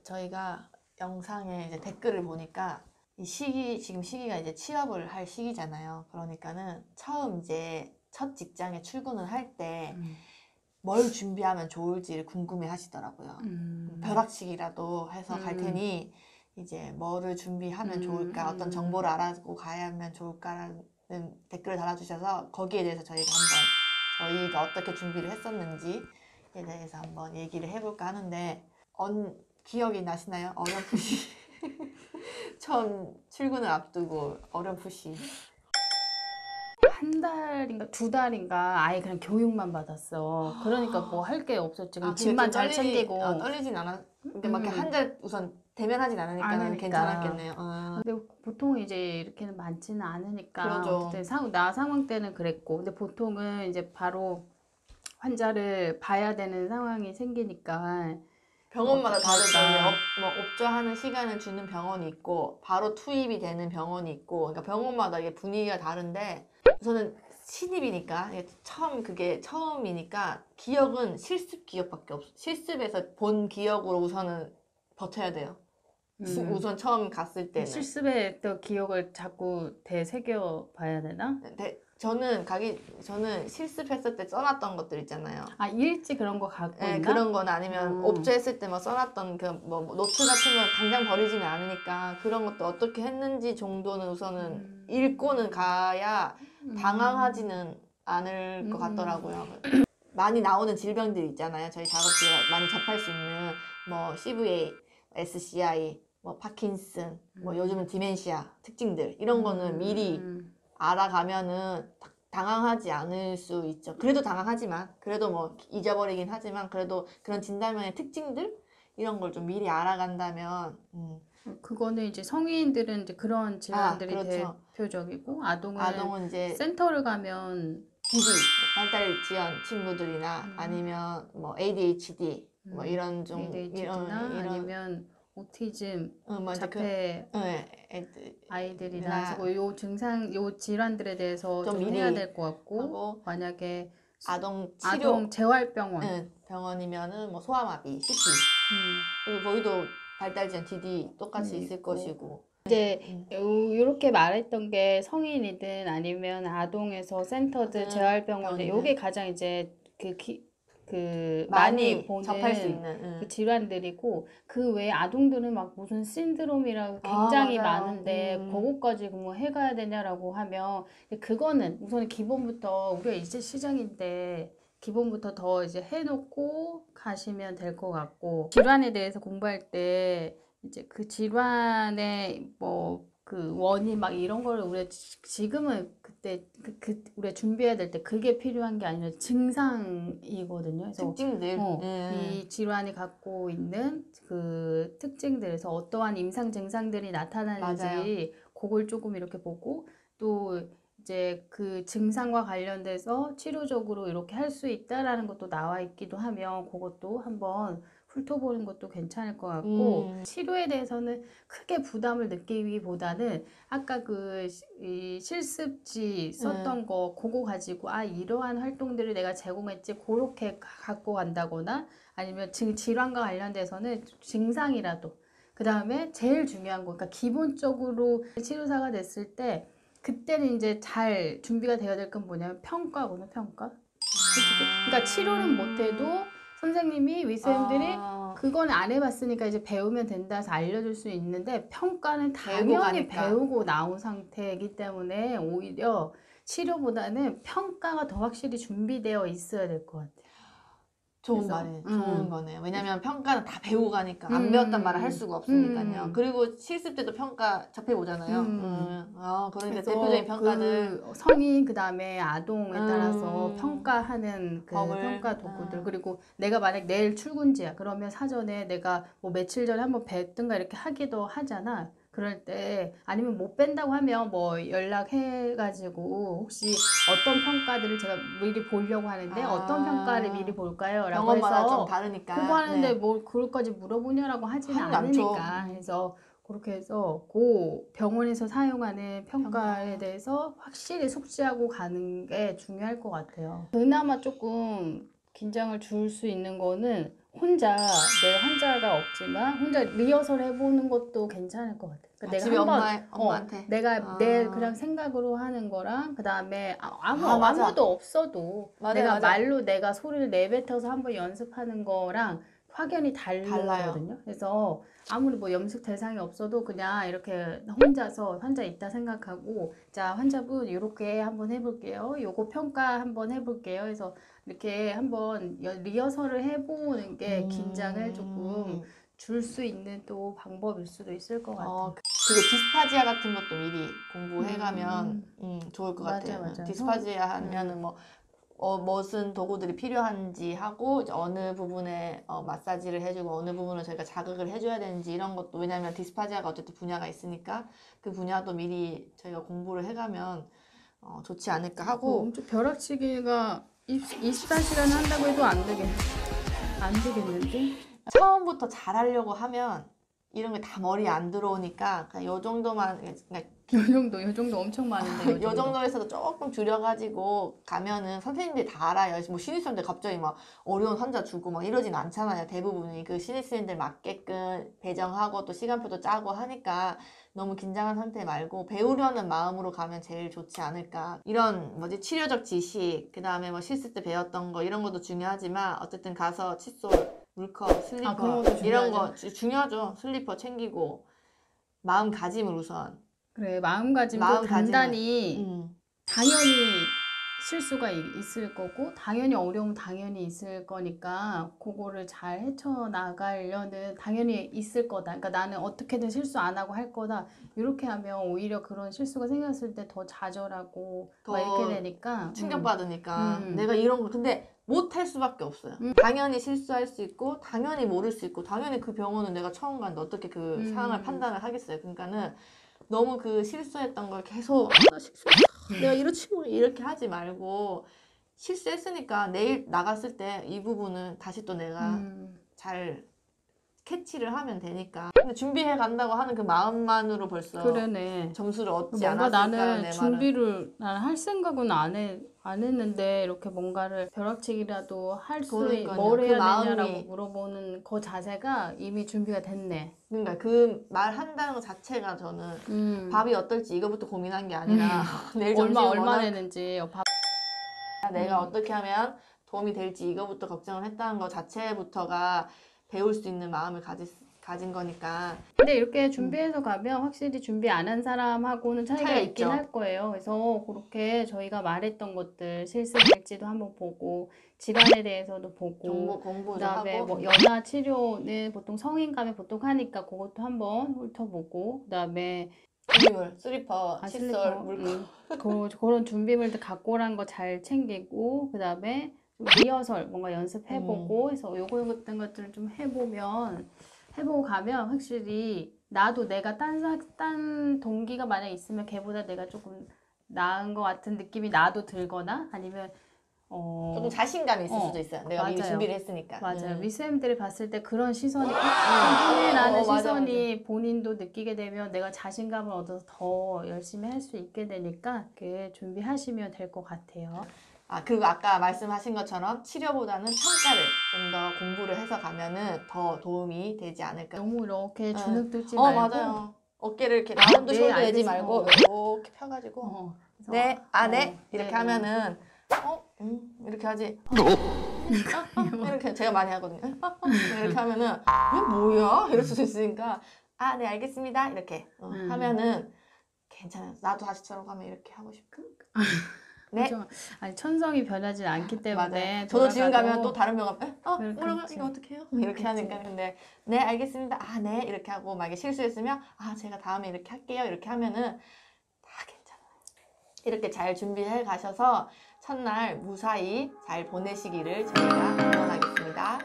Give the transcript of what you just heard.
저희가 영상에 이제 댓글을 보니까 지금 시기가 이제 취업을 할 시기잖아요. 그러니까는 처음 이제 첫 직장에 출근을 할 때 뭘 준비하면 좋을지를 궁금해 하시더라고요. 벼락치기라도 해서 갈 테니 이제 뭐를 준비하면 좋을까, 어떤 정보를 알아보고 가야 하면 좋을까라는 댓글을 달아주셔서 거기에 대해서 저희가 어떻게 준비를 했었는지에 대해서 한번 얘기를 해볼까 하는데, 기억이 나시나요? 어렴풋이 처음 출근을 앞두고 어렴풋이 한 달인가 두 달인가 아예 그냥 교육만 받았어. 그러니까 뭐 할 게 없었지. 그럼 집만 잘 챙기고. 떨리진 않았. 근데 막 이렇게 한 달 우선 대면하진 않으니까 괜찮았겠네요. 근데 보통 이제 이렇게는 많지는 않으니까. 그러죠. 어쨌든 나 상황 때는 그랬고. 근데 보통은 이제 바로 환자를 봐야 되는 상황이 생기니까. 병원마다 다르죠. 뭐 업조하는 시간을 주는 병원이 있고 바로 투입이 되는 병원이 있고, 그러니까 병원마다 이게 분위기가 다른데, 저는 신입이니까 그게 처음이니까 기억은 실습 기억밖에 없어. 실습에서 본 기억으로 우선은 버텨야 돼요. 우선 처음 갔을 때는 실습에 또 기억을 자꾸 되새겨 봐야 되나? 저는 실습했을 때 써놨던 것들 있잖아요. 일지 그런 거 갖고 있나? 그런 거나 아니면 업조했을 때 막 써놨던 뭐 노트 같은 건 당장 버리지는 않으니까 그런 것도 어떻게 했는지 정도는 우선은 읽고는 가야 당황하지는 않을 것 같더라고요. 많이 나오는 질병들 있잖아요. 저희 작업실에 많이 접할 수 있는 뭐 CVA, SCI, 뭐 파킨슨, 뭐 요즘은 디멘시아 특징들, 이런 거는 미리 알아가면은 당황하지 않을 수 있죠. 그래도 당황하지만, 그래도 뭐 잊어버리긴 하지만, 그래도 그런 진단명의 특징들 이런 걸 좀 미리 알아간다면 그거는 이제 성인들은 이제 그런 질환들이 그렇죠. 대표적이고, 아동은 이제 센터를 가면 DD, 발달 지연 친구들이나 아니면 뭐 ADHD 뭐 이런 아니면 오티즘, 자폐 애들 아이들이나 요 증상, 요 질환들에 대해서 좀 해야 될 것 같고, 만약에 아동 재활병원 병원이면은 뭐 소아마비, CP 그리고 거기도 발달지연 DD 똑같이 있을 것이고. 이제 이렇게 말했던 게 성인이든 아니면 아동에서 센터든 재활병원들, 요게 가장 이제 많이 보는 접할 수 있는 그 질환들이고, 그 외에 아동들은 막 무슨 신드롬이라고 굉장히 많은데 그거까지 뭐 해가야 되냐라고 하면, 그거는 우선 기본부터 우리가 이제 시장인데 기본부터 더 이제 해놓고 가시면 될 것 같고, 질환에 대해서 공부할 때 이제 그 질환의 그 원인 막 이런 걸 우리가 지금은 그때 우리가 준비해야 될 때 그게 필요한 게 아니라 증상이거든요. 그래서 특징들. 이 질환이 갖고 있는 그 특징들에서 어떠한 임상 증상들이 나타나는지 그걸 조금 이렇게 보고, 또 이제 그 증상과 관련돼서 치료적으로 이렇게 할 수 있다라는 것도 나와 있기도 하면 그것도 한번 훑어보는 것도 괜찮을 것 같고, 치료에 대해서는 크게 부담을 느끼기보다는 아까 이 실습지 썼던 거 그거 가지고 이러한 활동들을 내가 제공했지, 그렇게 갖고 간다거나, 아니면 질환과 관련돼서는 증상이라도, 그 다음에 제일 중요한 거, 그러니까 기본적으로 치료사가 됐을 때 그때는 이제 잘 준비가 되어야 될 건 뭐냐면 평가거든요. 평가. 그러니까 치료는 못해도 선생님이 위생들이 그건 안 해봤으니까 이제 배우면 된다 해서 알려줄 수 있는데, 평가는 당연히 배우고 나온 상태이기 때문에 오히려 치료보다는 평가가 더 확실히 준비되어 있어야 될 것 같아요. 좋은 거네요. 왜냐면 평가는 다 배우고 가니까 안 배웠단 말을 할 수가 없으니까요. 그리고 실습 때도 평가 접해보잖아요. 그러니까 대표적인 평가들, 성인 그 다음에 아동에 따라서 평가하는 그 평가 도구들, 그리고 내가 만약 내일 출근지야 그러면 사전에 내가 뭐 며칠 전에 한번 뵀든가 이렇게 하기도 하잖아. 그럴 때, 아니면 못 뺀다고 하면 뭐 연락해가지고 혹시 어떤 평가들을 제가 미리 보려고 하는데 어떤 평가를 미리 볼까요? 라고 병원마다 해서 좀 다르니까. 그거 하는데 뭘 그걸까지 물어보냐라고 하지는 않으니까. 그래서 그렇게 해서 그 병원에서 사용하는 평가에 대해서 확실히 숙지하고 가는 게 중요할 것 같아요. 그나마 조금 긴장을 줄 수 있는 거는 혼자 내 환자가 없지만 혼자 리허설 해보는 것도 괜찮을 것 같아. 그러니까 집에 내가 엄마한테 내가 내 그냥 생각으로 하는 거랑 그 다음에 맞아. 아무도 없어도 맞아요, 내가 맞아. 말로 내가 소리를 내뱉어서 한번 연습하는 거랑 확연히 달라요. 다르거든요. 그래서 아무리 뭐 연습 대상이 없어도 그냥 이렇게 혼자서 환자 있다 생각하고 자 환자분 이렇게 한번 해볼게요. 요거 평가 한번 해볼게요. 해서 이렇게 한번 리허설을 해보는 게 긴장을 조금 줄 수 있는 또 방법일 수도 있을 것 같아요. 그리고 디스파지아 같은 것도 미리 공부해가면 좋을 것 맞아, 같아요. 맞아. 디스파지아 하면은 뭐 무슨 도구들이 필요한지 하고 이제 어느 부분에 마사지를 해주고 어느 부분을 저희가 자극을 해줘야 되는지 이런 것도 왜냐하면 디스파지아가 어쨌든 분야가 있으니까 그 분야도 미리 저희가 공부를 해가면 좋지 않을까 하고 엄청 벼락치기가 24시간 한다고 해도 안 되겠는데? 처음부터 잘하려고 하면 이런 게 다 머리에 안 들어오니까 그냥 요 정도만 그러니까 요 정도 엄청 많은데. 요 정도에서도 조금 줄여가지고 가면은 선생님들이 다 알아요. 뭐 신입생들 갑자기 막 어려운 환자 주고 막 이러진 않잖아요. 대부분이 그 신입생들 맞게끔 배정하고 또 시간표도 짜고 하니까 너무 긴장한 상태 말고 배우려는 마음으로 가면 제일 좋지 않을까. 이런 뭐지 치료적 지식, 그 다음에 뭐 실습 때 배웠던 거 이런 것도 중요하지만 어쨌든 가서 칫솔, 물컵, 슬리퍼 그런 것도 이런 거 중요하죠. 슬리퍼 챙기고 마음가짐을 우선. 그래 마음가짐도 단단히 당연히 실수가 있을 거고 당연히 어려움 당연히 있을 거니까 그거를 잘 헤쳐나가려는 당연히 있을 거다. 그러니까 나는 어떻게든 실수 안 하고 할 거다. 이렇게 하면 오히려 그런 실수가 생겼을 때 더 좌절하고 막 이렇게 되니까 충격받으니까 내가 이런 거 근데 못할 수밖에 없어요. 당연히 실수할 수 있고 당연히 모를 수 있고 당연히 그 병원은 내가 처음 갔는데 어떻게 그 상황을 판단을 하겠어요. 그러니까는 너무 그 실수했던 걸 계속 나 실수했어. 내가 이렇지 뭐 이렇게 하지 말고 실수했으니까 내일 나갔을 때 이 부분은 다시 또 내가 잘 캐치를 하면 되니까. 근데 준비해 간다고 하는 그 마음만으로 벌써 그러네. 점수를 얻지 뭔가 않았을까 나는 내 준비를 나는 할 생각은 안 했는데 이렇게 뭔가를 벼락치기라도 할 수 뭘 해야 되냐라고 물어보는 그 자세가 이미 준비가 됐네. 그러니까 그 말 한다는 것 자체가 저는 밥이 어떨지 이거부터 고민한 게 아니라 내일 점심 얼마 내는지 내가 어떻게 하면 도움이 될지 이거부터 걱정을 했다는 것 자체부터가 배울 수 있는 마음을 가진 거니까. 근데 이렇게 준비해서 가면 확실히 준비 안 한 사람하고는 차이가 있긴 있죠. 할 거예요. 그래서 그렇게 저희가 말했던 것들 실습일지도 한번 보고 질환에 대해서도 보고 공부도 그다음에 하고 뭐 연화 치료는 보통 성인 가면 보통 하니까 그것도 한번 훑어보고 그다음에 준비물, 슬리퍼, 칫솔, 물컵 그런 준비물들 갖고 오란 거 잘 챙기고 그다음에 리허설 뭔가 연습해보고 해서 요거 같은 것들을 좀 해보고 가면 확실히 나도 내가 딴 동기가 만약 있으면 걔보다 내가 조금 나은 것 같은 느낌이 나도 들거나 아니면 조금 자신감이 있을 수도 있어요. 내가 미리 준비를 했으니까. 맞아요. 윗쌤들이 봤을 때 그런 시선이 라는 시선이 맞아. 본인도 느끼게 되면 내가 자신감을 얻어서 더 열심히 할 수 있게 되니까 그렇게 준비하시면 될 것 같아요. 그리고 아까 말씀하신 것처럼 치료보다는 평가를 좀 더 공부를 해서 가면은 더 도움이 되지 않을까. 너무 이렇게 주눅 들지 말고. 맞아요. 어깨를 이렇게 라운드 숄더 내지 말고 이렇게 펴가지고 네, 이렇게 하면은 이렇게 하지. 이렇게 제가 많이 하거든요. 이렇게 하면은 이게 뭐야? 이럴 수도 있으니까 네 알겠습니다. 이렇게 하면은 괜찮아요. 나도 다시처럼 하면 이렇게 하고 싶고. 네. 아니 천성이 변하지 않기 때문에 맞아요. 저도 지금 가면 또 다른 병원 뭐라고 이거 어떻게 해요? 이렇게 하니까 근데 네 알겠습니다. 네 이렇게 하고 만약에 실수했으면 제가 다음에 이렇게 할게요. 이렇게 하면은 다 괜찮아요. 이렇게 잘 준비해 가셔서 첫날 무사히 잘 보내시기를 저희가 응원하겠습니다.